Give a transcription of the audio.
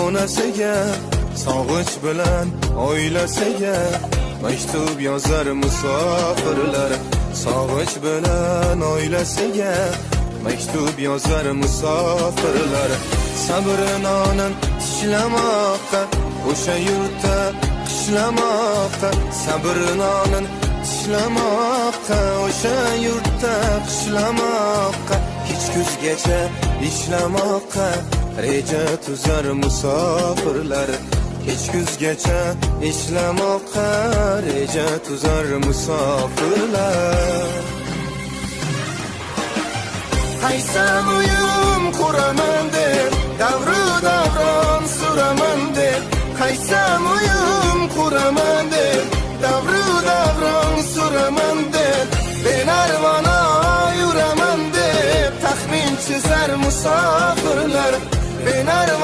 onasiga, sog'inch bilan oilasiga maktub yozar musofirlar. Sog'inch bilan oilasiga maktub yozar musofirlar. Sabr-nonin tishlamoqqa, o'sha yurtda qishlamoqqa. Sabr-nonin tishlamoqqa, o'sha yurtda qishlamoqqa. Hech kuzgacha ishlamoqqa reja tuzar musofirlar. Hech kuzgacha ishlamoqqa reja tuzar musofirlar. Qaysam uyim quraman deb, davru davron suraman deb. Qaysam uyim quraman deb, davru davron suraman deb. Benarvona yuraman deb, taxmin chizar musofirlar. Benarvona